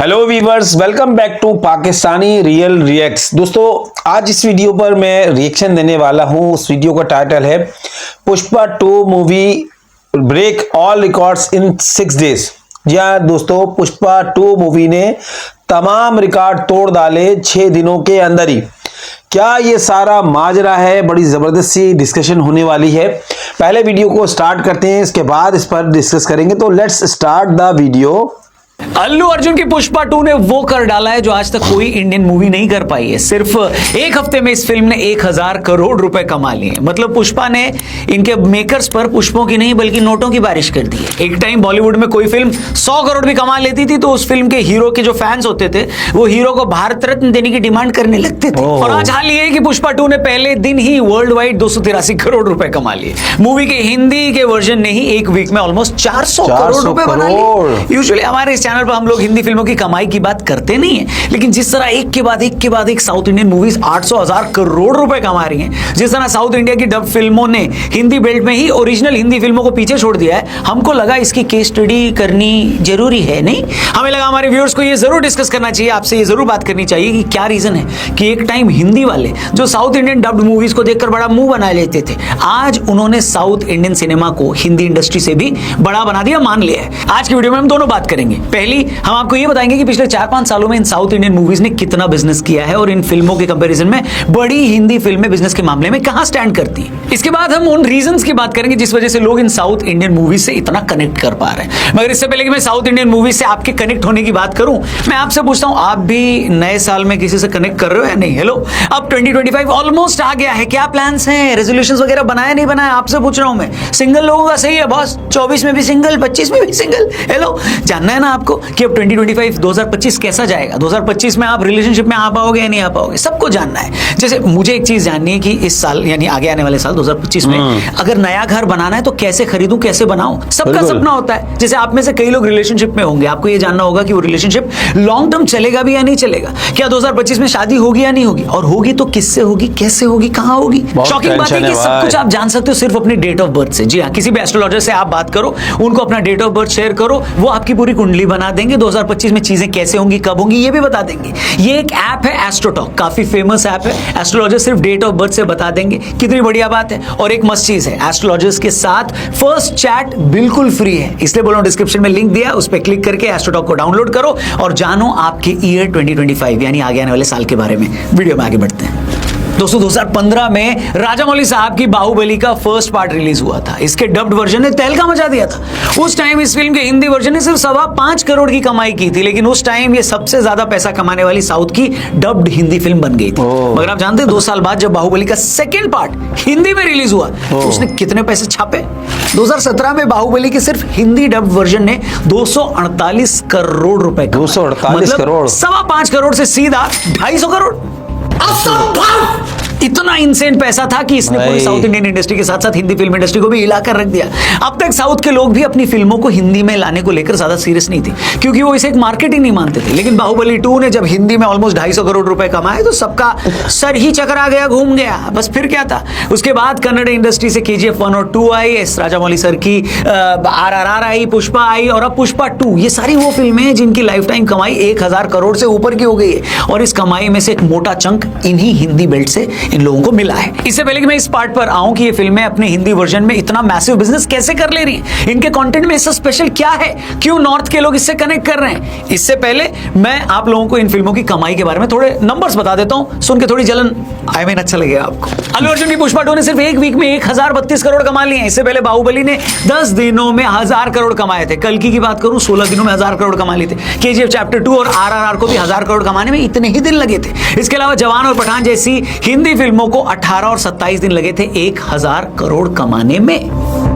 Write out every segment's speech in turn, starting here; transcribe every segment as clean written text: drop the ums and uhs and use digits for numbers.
Hello viewers, welcome back to Pakistani real reacts. दोस्तों, आज इस वीडियो पर मैं रिएक्शन देने वाला हूं। उस वीडियो का टाइटल है Pushpa 2 movie break all records in 6 days. जी हाँ दोस्तों, पुष्पा 2 मूवी ने तमाम रिकॉर्ड तोड़ डाले 6 दिनों के अंदर ही। क्या ये सारा माजरा है? बड़ी जबरदस्त सी डिस्कशन होने वाली है। पहले वीडियो को स्टार्ट करते हैं, इसके बाद इस पर डिस्कस करेंगे। तो let's start the video. Allu Arjun की पुष्पा 2 ने वो कर डाला है जो आज तक कोई इंडियन मूवी नहीं कर पाई है। सिर्फ एक हफ्ते में इस फिल्म ने 1000 करोड़ रुपए कमा लिए। मतलब पुष्पा ने इनके मेकर्स पर पुष्पों की नहीं बल्कि नोटों की बारिश कर दी है। एक टाइम बॉलीवुड में कोई फिल्म 100 करोड़ भी कमा लेती थी तो उस फिल्म के हीरो के जो फैंस होते थे वो हीरो को भारत रत्न देने की डिमांड करने लगते थे। और आज हाल ये है कि पुष्पा 2 ने पहले दिन ही वर्ल्ड वाइड 283 करोड़ रुपए कमा लिए। मूवी के हिंदी के वर्जन ने ही एक वीक में ऑलमोस्ट 400 करोड़ रुपए बना लिए। यूजुअली हमारे इस चैनल पर हम लोग हिंदी फिल्मों की कमाई की बात करते नहीं है, लेकिन जिस तरह एक के बाद एक साउथ इंडियन मूवीज 800,000 करोड़ रुपए कमा रही हैं, जिस तरह साउथ इंडिया की डब फिल्मों ने हिंदी बेल्ट में ही ओरिजिनल हिंदी फिल्मों को पीछे छोड़ दिया है, हमको लगा इसकी केस स्टडी करनी जरूरी है। नहीं, हमें लगा हमारे व्यूअर्स को ये जरूर डिस्कस करना चाहिए, आपसे ये जरूर बात करनी चाहिए कि क्या रीजन है कि एक टाइम हिंदी वाले जो साउथ इंडियन डब्ड मूवीज को देखकर बड़ा मुंह बना लेते थे, आज उन्होंने साउथ इंडियन सिनेमा को हिंदी इंडस्ट्री से भी बड़ा बना दिया, मान लिया है। आज की वीडियो में हम दोनों बात करेंगे। पहली हम आपको ये बताएंगे कि पिछले 4-5 सालों में इन साउथ इंडियन मूवीज ने कितना बिजनेस किया है और इन फिल्मों के कंपैरिजन में बड़ी हिंदी फिल्में बिजनेस के मामले में कहां स्टैंड करती हैं। इसके बाद हम उन रीजंस की बात करेंगे जिस वजह से लोग इन साउथ इंडियन मूवीज से इतना कनेक्ट कर पा रहे हैं। मगर इससे पहले कि मैं साउथ इंडियन मूवीज से आपके कनेक्ट होने की बात करूं, मैं आपसे पूछता हूं, आप भी नए साल में किसी से कनेक्ट कर रहे हो या नहीं? हेलो, अब 2025 ऑलमोस्ट आ गया है, क्या प्लान्स हैं? रेजोल्यूशंस वगैरह बनाया नहीं बनाया? आपसे पूछ रहा हूं मैं। सिंगल लोगों का सही है बॉस, 24 में भी सिंगल, 25 में भी सिंगल। हेलो, जानना है ना आपको कि अब 2025 कैसा जाएगा? 2025 में आप रिलेशनशिप में आ पाओगे या नहीं आ पाओगे, सबको जानना है। जैसे मुझे एक चीज जाननी है कि इस साल यानी आगे आने वाले साल 2025 में अगर नया घर बनाना है तो कैसे खरीदूं, कैसे बनाऊं? सबका सपना होता है। जैसे आप में से कई लोग रिलेशनशिप में होंगे, आपको ये जानना होगा कि वो रिलेशनशिप लॉन्ग टर्म चलेगा भी या नहीं चलेगा। क्या 2025 में शादी होगी या नहीं होगी, और होगी तो किससे होगी, कैसे होगी, कहां होगी? शॉकिंग बात है कि सब कुछ आप जान सकते हो सिर्फ अपनी डेट ऑफ बर्थ से। जी हाँ, किसी भी एस्ट्रोलॉजर से आप बात करो, उनको अपना डेट ऑफ बर्थ शेयर करो, वो आपकी पूरी कुंडली बना देंगे। 2025 में चीजें कैसे होंगी, कब होंगी, ये भी बता देंगे। ये एक ऐप है एस्ट्रोटॉक, काफी फेमस ऐप है। एस्ट्रोलॉजर सिर्फ डेट ऑफ बर्थ से बता देंगे, कितनी बढ़िया बात है। और एक मस्त चीज है, एस्ट्रोलॉजर्स के साथ फर्स्ट चैट बिल्कुल फ्री है, इसलिए बोलो डिस्क्रिप्शन में लिंक दिया, उस पर क्लिक करके एस्ट्रोटॉक को डाउनलोड करो और जानो आपके ईयर 2025 यानी आगे आने वाले साल के बारे में। वीडियो में आगे बढ़ते हैं। दोस्तों, 2015 में राजामौली साहब की बाहुबली का फर्स्ट पार्ट रिलीज हुआ था। इसके डब्ड वर्जन ने तहलका मचा दिया था। उस टाइम इस फिल्म के हिंदी वर्जन ने सिर्फ 5.25 करोड़ की कमाई की थी, लेकिन उस टाइम ये सबसे ज्यादा पैसा कमाने वाली साउथ की डब्ड हिंदी फिल्म बन गई थी। मगर आप जानते हैं 2 साल बाद जब बाहुबली का सेकेंड पार्ट हिंदी में रिलीज हुआ तो उसने कितने पैसे छापे? 2017 में बाहुबली के सिर्फ हिंदी डब्ड वर्जन ने 248 करोड़ रुपए, 248 करोड़, 5.25 करोड़ से सीधा 250 करोड़। इतना इंसेंट पैसा था कि इसने पूरी साउथ इंडियन इंडस्ट्री के साथ साथ हिंदी फिल्म इंडस्ट्री को भी हिलाकर रख दिया। अब तक साउथ के लोग भी अपनी फिल्मों को हिंदी में लाने को लेकर ज्यादा सीरियस नहीं थे, क्योंकि वो इसे एक मार्केटिंग नहीं मानते थे। लेकिन बाहुबली 2 ने जब हिंदी में ऑलमोस्ट 250 करोड़ रुपए कमाए तो सबका सर ही चकरा गया, घूम गया। बस फिर क्या था, उसके बाद कन्नड़ इंडस्ट्री से KGF 1 और 2 आई, एस राजामौली सर की RRR आई, पुष्पा आई और अब पुष्पा 2। ये सारी वो फिल्में जिनकी लाइफ टाइम कमाई 1000 करोड़ से ऊपर की हो गई है, और इस कमाई में से एक मोटा चंक इन्हीं हिंदी बेल्ट से इन लोगों को मिला है। इससे पहले कि मैं इस पार्ट पर आऊं कि ये फिल्में अपने हिंदी वर्जन में इतना मैसिव बिजनेस कैसे कर ले रही हैं, इनके कंटेंट में ऐसा स्पेशल क्या है, क्यों नॉर्थ के लोग इससे कनेक्ट कर रहे हैं, इससे पहले मैं आप लोगों को इन फिल्मों की कमाई के बारे में थोड़े नंबर्स बता देता हूं। सुन के थोड़ी जलन अच्छा लगेगा आपको। अल्लू अर्जुन की पुष्पा 2 ने सिर्फ एक वीक में 1032 करोड़ कमा लिए हैं। इससे पहले बाहुबली ने 10 दिनों में 1000 करोड़ कमाए थे। कल्कि की बात करूं, 16 दिनों में 1000 करोड़ कमा लिए थे। KGF चैप्टर 2 और RRR को भी 1000 करोड़ कमाने में इतने ही दिन लगे थे। इसके अलावा जवान और पठान जैसी हिंदी फिल्मों को 18 और 27 दिन लगे थे 1000 करोड़ कमाने में।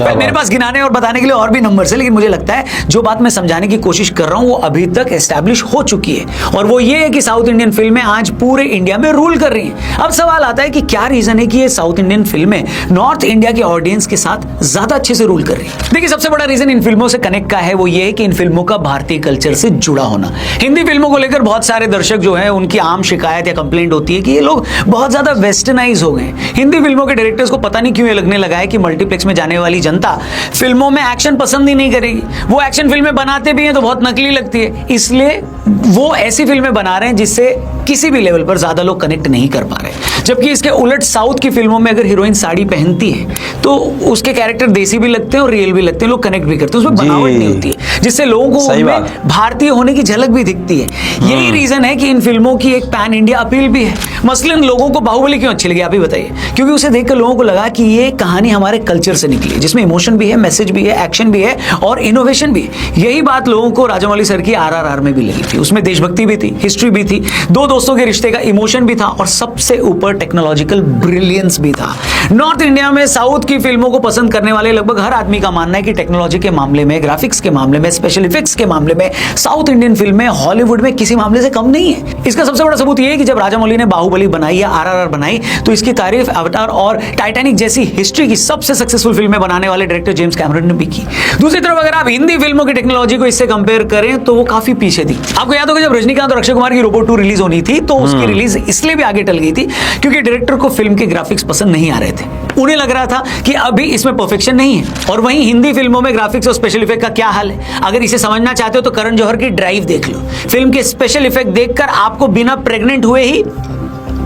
मेरे पास गिनाने और बताने के लिए और भी नंबर्स है, लेकिन मुझे लगता है जो बात मैं समझाने की कोशिश कर रहा हूं वो अभी तक एस्टैब्लिश हो चुकी है, और वो ये है कि साउथ इंडियन फिल्में आज पूरे इंडिया में रूल कर रही हैं। अब सवाल आता है कि क्या रीजन है कि ये साउथ इंडियन फिल्में नॉर्थ इंडिया के ऑडियंस के साथ ज्यादा अच्छे से रूल कर रही है। देखिए, सबसे बड़ा रीजन इन फिल्मों से कनेक्ट का है वो ये है कि इन फिल्मों का भारतीय कल्चर से जुड़ा होना। हिंदी फिल्मों को लेकर बहुत सारे दर्शक जो है उनकी आम शिकायत या कंप्लेंट होती है कि ये लोग बहुत ज्यादा वेस्टर्नाइज हो गए। हिंदी फिल्मों के डायरेक्टर्स को पता नहीं क्यों ये लगने लगा है कि मल्टीप्लेक्स में जाने वाली जनता फिल्मों में एक्शन पसंद ही नहीं करेगी। वो एक्शन फिल्में बनाते भी हैं तो बहुत नकली लगती है, इसलिए वो ऐसी फिल्में बना रहे हैं जिससे किसी भी लेवल पर ज्यादा लोग कनेक्ट नहीं कर पा रहे। जबकि इसके उलट साउथ की फिल्मों में अगर हीरोइन साड़ी पहनती है तो उसके कैरेक्टर देसी भी लगते हैं और रियल भी लगते हैं, लोग कनेक्ट भी करते हैं, उसमें बनावट नहीं होती है, जिससे लोगों को उनमें भारतीय होने की झलक भी दिखती है। यही रीजन है कि इन फिल्मों की एक पैन इंडिया अपील भी है। मसलन लोगों को बाहुबली क्यों अच्छी लगी, आप ही बताइए? क्योंकि उसे देखकर लोगों को लगा कि ये कहानी हमारे कल्चर से निकली है, जिसमें इमोशन भी है, मैसेज भी है, एक्शन भी है और इनोवेशन भी है। यही बात लोगों को राजामौली सर की RRR में भी लगी थी। उसमें देशभक्ति भी थी, हिस्ट्री भी थी, दो दोस्तों के रिश्ते का इमोशन भी था और सबसे ऊपर टेक्नोलॉजिकल ब्रिलियंस भी था। नॉर्थ इंडिया में साउथ की फिल्मों को पसंद करने वाले लगभग हर आदमी का मानना है कि टेक्नोलॉजी के मामले में, ग्राफिक्स के मामले में, स्पेशल इफेक्ट्स के मामले में साउथ इंडियन फिल्में हॉलीवुड में किसी मामले से कम नहीं है। इसका सबसे बड़ा सबूत यह है कि जब राजामौली ने बाहुबली बनाई या RRR बनाई तो इसकी तारीफ अवतार और टाइटैनिक जैसी हिस्ट्री की सबसे सक्सेसफुल फिल्में बनाने वाले डायरेक्टर जेम्स कैमरन ने भी की। दूसरी तरफ अगर आप हिंदी फिल्मों की टेक्नोलॉजी को इससे कंपेयर करें तो वो काफी पीछे थी। आपको याद होगा जब रजनीकांत और अक्षय कुमार की रोबोट 2 रिलीज होनी थी तो उसकी रिलीज इसलिए भी आगे टल गई थी क्योंकि डायरेक्टर को फिल्म के ग्राफिक्स पसंद नहीं आ रहे थे। उन्हें लग रहा था कि अभी इसमें परफेक्शन नहीं है। और वहीं हिंदी फिल्मों में ग्राफिक्स और स्पेशल इफेक्ट का क्या हाल है, अगर इसे समझना चाहते हो तो करण जौहर की ड्राइव देख लो। फिल्म के स्पेशल इफेक्ट देखकर आपको बिना प्रेग्नेंट हुए ही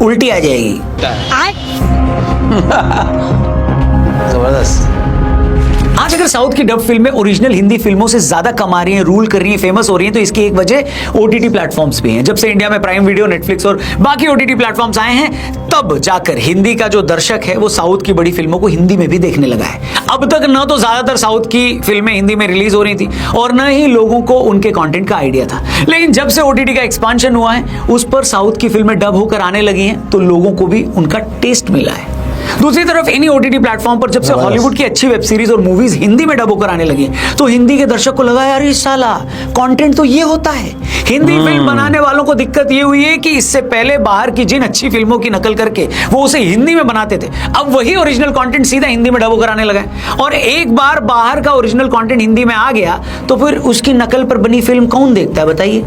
उल्टी आ जाएगी। जबरदस्त। आज अगर साउथ की डब फिल्में ओरिजिनल हिंदी फिल्मों से ज्यादा कमा रही हैं, रूल कर रही हैं, फेमस हो रही हैं, तो इसकी एक वजह OTT प्लेटफॉर्म्स भी हैं। जब से इंडिया में प्राइम वीडियो, नेटफ्लिक्स और बाकी OTT प्लेटफॉर्म्स आए हैं तब जाकर हिंदी का जो दर्शक है वो साउथ की बड़ी फिल्मों को हिंदी में भी देखने लगा है। अब तक न तो ज्यादातर साउथ की फिल्में हिंदी में रिलीज हो रही थी और न ही लोगों को उनके कंटेंट का आइडिया था, लेकिन जब से OTT का एक्सपांशन हुआ है उस पर साउथ की फिल्में डब होकर आने लगी हैं तो लोगों को भी उनका टेस्ट मिला है। दूसरी तरफ इन्हीं OTT प्लेटफॉर्म पर जब से हॉलीवुड की अच्छी वेब सीरीज और मूवीज हिंदी में डब होकर आने लगी तो हिंदी के दर्शक को लगा यार ये साला कंटेंट तो ये होता है। हिंदी फिल्म बनाने वालों को दिक्कत ये हुई है कि इससे पहले बाहर की जिन अच्छी फिल्मों की नकल करके वो उसे हिंदी में बनाते थे, अब वही ओरिजिनल कंटेंट सीधा हिंदी में डब होकर आने लगा है। और एक बार बाहर का ओरिजिनल कंटेंट हिंदी में आ गया तो फिर उसकी नकल पर बनी फिल्म कौन देखता है बताइए?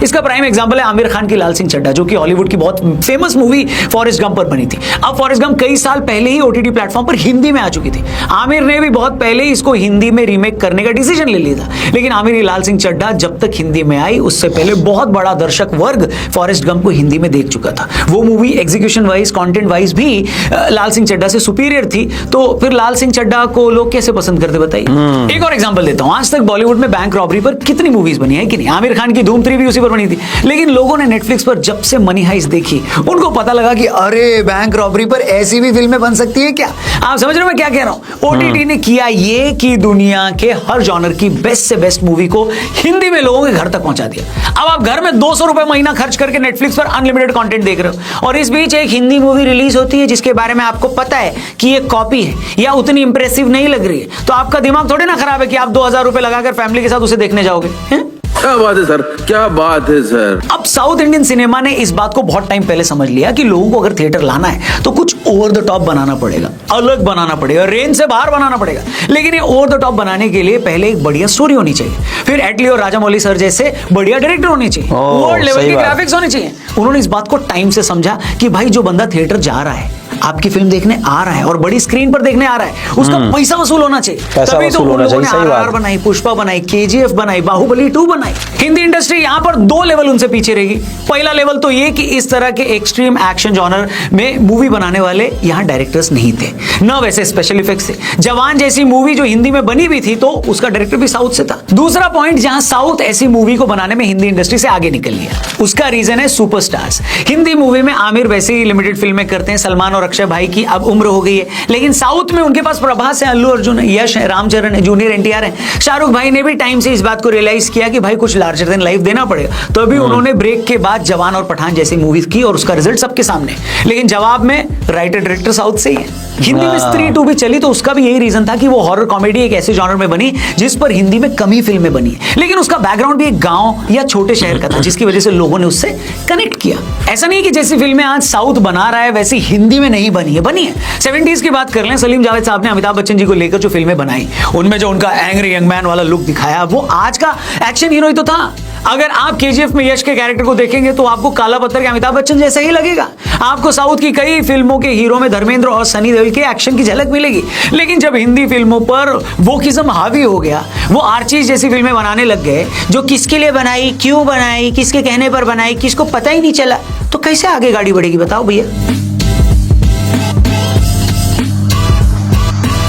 इसका प्राइम एग्जांपल है आमिर खान की लाल सिंह चड्ढा, जो कि हॉलीवुड की बहुत फेमस मूवी फॉरेस्ट गंप पर बनी थी। अब फॉरेस्ट गंप कई साल पहले ही OTT प्लेटफॉर्म पर हिंदी में आ चुकी थी। आमिर ने भी बहुत पहले ही इसको हिंदी में रीमेक करने का डिसीजन ले लिया था, लेकिन आमिर की लाल सिंह चड्ढा जब तक हिंदी में आई उससे पहले बहुत बड़ा दर्शक वर्ग फॉरेस्ट गंप को हिंदी में देख चुका था। वो movie execution wise, content wise भी लाल सिंह चड्ढा से सुपीरियर थी, तो फिर लाल सिंह चड्ढा को लोग कैसे पसंद करते बताइए? एक और एग्जाम्पल देता हूं, आज तक बॉलीवुड में बैंक रॉबरी पर कितनी मूवीज बनी है कि नहीं? आमिर खान की धूम 3 भी उसी पर बनी थी, लेकिन लोगों ने नेटफ्लिक्स पर जब से मनी हाइस्ट देखी उनको पता लगा कि अरे बैंक रॉबरी पर ऐसी भी फिल्में बन सकती है क्या? आप समझ रहे हो मैं क्या कह रहा हूं? OTT ने किया ये कि दुनिया के हर जॉनर की बेस्ट से बेस्ट मूवी को हिंदी में लोगों के घर तक पहुंचा दिया। अब आप घर में 200 रुपए महीना खर्च करके नेटफ्लिक्स पर अनलिमिटेड कंटेंट देख रहे हो और इस बीच एक हिंदी मूवी रिलीज होती है जिसके बारे में आपको पता है कि ये कॉपी है या उतनी इंप्रेसिव नहीं लग रही है, तो आपका दिमाग थोड़ी ना खराब है कि आप 2000 रुपए लगाकर फैमिली के साथ उसे देखने जाओगे हैं? क्या बात है सर, क्या बात है सर। अब साउथ इंडियन सिनेमा ने इस बात को बहुत टाइम पहले समझ लिया कि लोगों को अगर थिएटर लाना है तो कुछ ओवर द टॉप बनाना पड़ेगा, अलग बनाना पड़ेगा, रेंज से बाहर बनाना पड़ेगा। लेकिन ये ओवर द टॉप बनाने के लिए पहले एक बढ़िया स्टोरी होनी चाहिए, फिर एटली और राजामौली सर जैसे बढ़िया डायरेक्टर होने चाहिए, वर्ल्ड लेवल के ग्राफिक्स होने चाहिए। उन्होंने इस बात को टाइम से समझा कि भाई जो बंदा थिएटर जा रहा है, आपकी फिल्म देखने आ रहा है और बड़ी स्क्रीन पर देखने आ रहा है, उसका पैसा वसूल होना चाहिए। तभी तो उन लोगों ने RRR बनाई, पुष्पा बनाई, KGF बनाई, बाहुबली 2 बनाई। हिंदी इंडस्ट्री यहां पर 2 लेवल उनसे पीछे रहेगी। पहला लेवल तो ये कि इस तरह के एक्सट्रीम एक्शन जॉनर में मूवी बनाने वाले यहां डायरेक्टर्स नहीं थे, न वैसे स्पेशल इफेक्ट्स थे। जवान जैसी मूवी जो हिंदी में बनी भी थी तो उसका डायरेक्टर भी साउथ से था। दूसरा पॉइंट, जहां साउथ ऐसी मूवी को बनाने में हिंदी इंडस्ट्री से आगे निकल गया, उसका रीजन है सुपरस्टार्स। हिंदी मूवी में आमिर वैसे ही लिमिटेड फिल्में करते हैं, सलमान और अक्षय भाई की अब उम्र हो गई है, लेकिन साउथ में उनके पास प्रभास है, अल्लू अर्जुन है, यश है, रामचरण है, जूनियर NTR है। शाहरुख भाई ने भी टाइम से इस बात को रियलाइज किया कि भाई कुछ लार्जर देन लाइफ देना पड़ेगा, तो अभी उन्होंने ब्रेक के बाद जवान और पठान जैसी मूवीज की और उसका रिजल्ट सबके सामने। लेकिन जवाब में राइटर डायरेक्टर साउथ से ही है। हिंदी में स्त्री 2 भी चली तो उसका भी यही रीजन था कि वो हॉरर कॉमेडी एक ऐसे जॉनर में बनी जिस पर हिंदी में कम ही फिल्में बनी, लेकिन उसका बैकग्राउंड भी एक गांव या छोटे शहर का था जिसकी वजह से लोगों ने उससे कनेक्ट किया। ऐसा नहीं कि जैसी फिल्में आज साउथ बना रहा है वैसी हिंदी में नहीं बनी है, बनी है। 70s की बात कर लें, सलीम जावेद साहब ने अमिताभ बच्चन जी को लेकर जो फिल्में बनाई, उनमें जो उनका एंग्री यंग मैन वाला लुक दिखाया वो आज का एक्शन हीरो ही तो था। अगर आप केजीएफ में यश के कैरेक्टर को देखेंगे तो आपको काला पत्थर के अमिताभ बच्चन जैसा ही लगेगा। आपको साउथ की कई फिल्मों के हीरो में धर्मेंद्र और सनी देओल के एक्शन की झलक मिलेगी। लेकिन जब हिंदी फिल्मों पर वोकिज्म हावी हो गया, वो आर्चीज जैसी फिल्में बनाने लग गए जो किसके लिए बनाई, क्यों बनाई, किसके कहने पर बनाई, किसको पता ही नहीं चला, तो कैसे आगे गाड़ी बढ़ेगी बताओ भैया।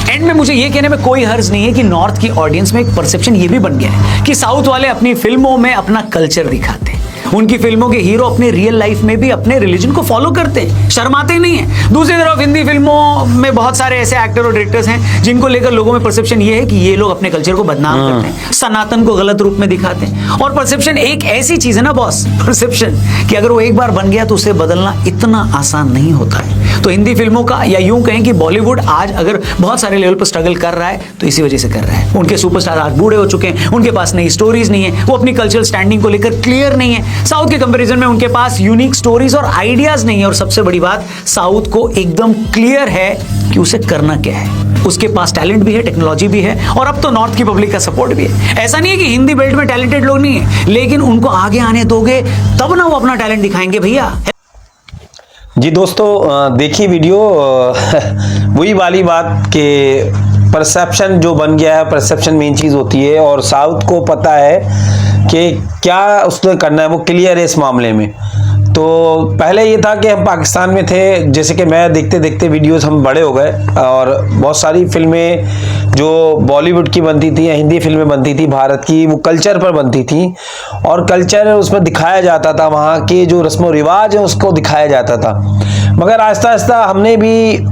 एंड में मुझे ये कहने में कोई हर्ज नहीं है कि नॉर्थ की ऑडियंस में एक परसेप्शन ये भी बन गया है कि साउथ वाले अपनी फिल्मों में अपना कल्चर दिखाते हैं। उनकी फिल्मों के हीरो अपने रियल लाइफ में भी अपने रिलीजन को फॉलो करते हैं, शर्माते नहीं है। दूसरी तरफ हिंदी फिल्मों में बहुत सारे ऐसे एक्टर और डायरेक्टर्स हैं जिनको लेकर लोगों में परसेप्शन ये है कि ये लोग अपने कल्चर को बदनाम करते हैं, सनातन को गलत रूप में दिखाते हैं। और परसेप्शन एक ऐसी चीज है ना बॉस, परसेप्शन, कि अगर वो एक बार बन गया तो उसे बदलना इतना आसान नहीं होता है। तो हिंदी फिल्मों का, या यूं कहें कि बॉलीवुड आज अगर बहुत सारे लेवल पर स्ट्रगल कर रहा है तो इसी वजह से कर रहा है। उनके सुपरस्टार आज बूढ़े हो चुके हैं, उनके पास नई स्टोरीज नहीं है, वो अपनी कल्चरल स्टैंडिंग को लेकर क्लियर नहीं है। साउथ के कंपैरिजन में उनके पास यूनिक स्टोरीज और आइडियाज नहीं है। और सबसे बड़ी बात, साउथ को एकदम क्लियर है कि उसे करना क्या है। उसके पास टैलेंट भी है, टेक्नोलॉजी भी है, और अब तो नॉर्थ की पब्लिक का सपोर्ट भी है। ऐसा नहीं है कि हिंदी बेल्ट में टैलेंटेड लोग नहीं है, लेकिन उनको आगे आने दोगे तब ना वो अपना टैलेंट दिखाएंगे भैया। जी दोस्तों, देखिए वीडियो। वही वाली बात कि परसेप्शन जो बन गया है, परसेप्शन मेन चीज़ होती है। और साउथ को पता है कि क्या उसने करना है, वो क्लियर है इस मामले में। तो पहले ये था कि हम पाकिस्तान में थे, जैसे कि मैं देखते देखते वीडियोस हम बड़े हो गए, और बहुत सारी फिल्में जो बॉलीवुड की बनती थी या हिंदी फिल्में बनती थी भारत की, वो कल्चर पर बनती थी, और कल्चर उसमें दिखाया जाता था, वहाँ के जो रस्म व रिवाज है उसको दिखाया जाता था। मगर आहिस्ता आहिस्ता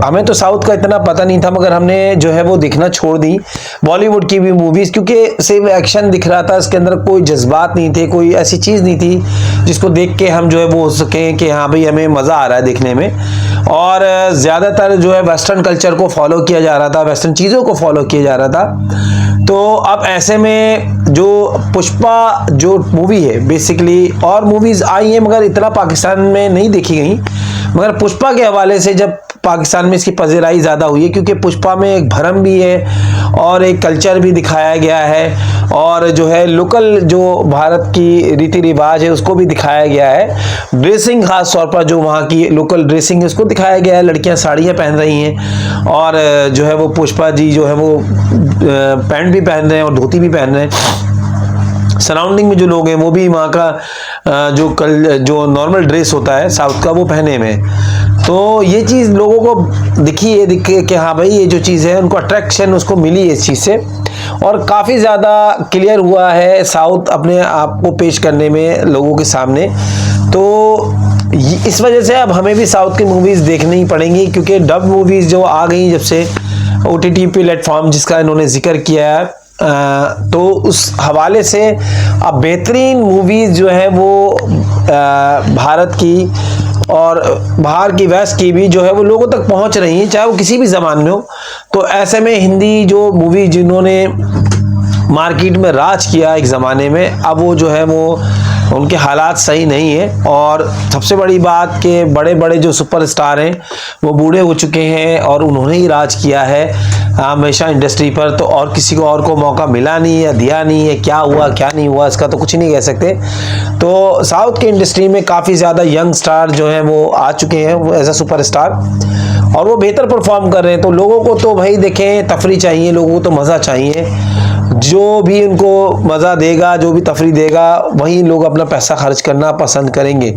हमें तो साउथ का इतना पता नहीं था, मगर हमने जो है वो देखना छोड़ दी बॉलीवुड की भी मूवीज़, क्योंकि सिर्फ एक्शन दिख रहा था, इसके अंदर कोई जज्बात नहीं थे, कोई ऐसी चीज़ नहीं थी जिसको देख के हम जो है वो हो सकें कि हाँ भाई हमें मज़ा आ रहा है देखने में। और ज़्यादातर जो है वेस्टर्न कल्चर को फॉलो किया जा रहा था, वेस्टर्न चीज़ों को फॉलो किया जा रहा था। तो अब ऐसे में जो पुष्पा जो मूवी है, बेसिकली और मूवीज़ आई हैं मगर इतना पाकिस्तान में नहीं देखी गई, मगर पुष्पा के हवाले से जब पाकिस्तान में इसकी पज़ीराई ज़्यादा हुई है, क्योंकि पुष्पा में एक भरम भी है और एक कल्चर भी दिखाया गया है, और जो है लोकल जो भारत की रीति रिवाज है उसको भी दिखाया गया है। ड्रेसिंग खास तौर पर जो वहाँ की लोकल ड्रेसिंग है उसको दिखाया गया है। लड़कियाँ साड़ियाँ पहन रही हैं, और जो है वो पुष्पा जी जो है वो पैंट भी पहन रहे हैं और धोती भी पहन रहे हैं। सराउंडिंग में जो लोग हैं वो भी वहाँ का जो नॉर्मल ड्रेस होता है साउथ का वो पहने में। तो ये चीज़ लोगों को दिखे कि हाँ भाई ये जो चीज़ है उनको अट्रैक्शन उसको मिली है इस चीज़ से, और काफ़ी ज़्यादा क्लियर हुआ है साउथ अपने आप को पेश करने में लोगों के सामने। तो इस वजह से अब हमें भी साउथ की मूवीज़ देखनी ही पड़ेंगी, क्योंकि डब मूवीज़ जो आ गई जब से OTT प्लेटफॉर्म जिसका इन्होंने जिक्र किया है, तो उस हवाले से अब बेहतरीन मूवीज़ जो है वो भारत की और बाहर की वेस्ट की भी जो है वो लोगों तक पहुंच रही हैं, चाहे वो किसी भी ज़बान में हो। तो ऐसे में हिंदी जो मूवी जिन्होंने मार्केट में राज किया एक ज़माने में, अब वो जो है वो उनके हालात सही नहीं है। और सबसे बड़ी बात कि बड़े बड़े जो सुपरस्टार हैं वो बूढ़े हो चुके हैं और उन्होंने ही राज किया है हमेशा इंडस्ट्री पर, तो और किसी को और को मौका मिला नहीं है, दिया नहीं है। क्या हुआ क्या नहीं हुआ इसका तो कुछ नहीं कह सकते। तो साउथ की इंडस्ट्री में काफ़ी ज़्यादा यंग स्टार जो हैं वो आ चुके हैं वो एज अ सुपरस्टार, और वो बेहतर परफॉर्म कर रहे हैं। तो लोगों को तो भाई देखें तफरी चाहिए, लोगों को तो मज़ा चाहिए। जो भी उनको मज़ा देगा, जो भी तफरी देगा, वहीं लोग अपना पैसा खर्च करना पसंद करेंगे।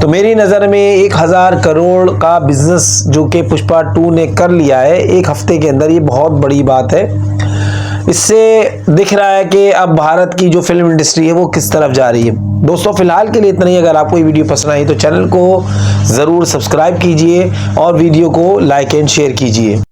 तो मेरी नज़र में 1000 करोड़ का बिजनेस जो कि पुष्पा 2 ने कर लिया है एक हफ्ते के अंदर, ये बहुत बड़ी बात है। इससे दिख रहा है कि अब भारत की जो फिल्म इंडस्ट्री है वो किस तरफ जा रही है। दोस्तों फिलहाल के लिए इतना ही। अगर आपको ये वीडियो पसंद आई तो चैनल को ज़रूर सब्सक्राइब कीजिए और वीडियो को लाइक एंड शेयर कीजिए।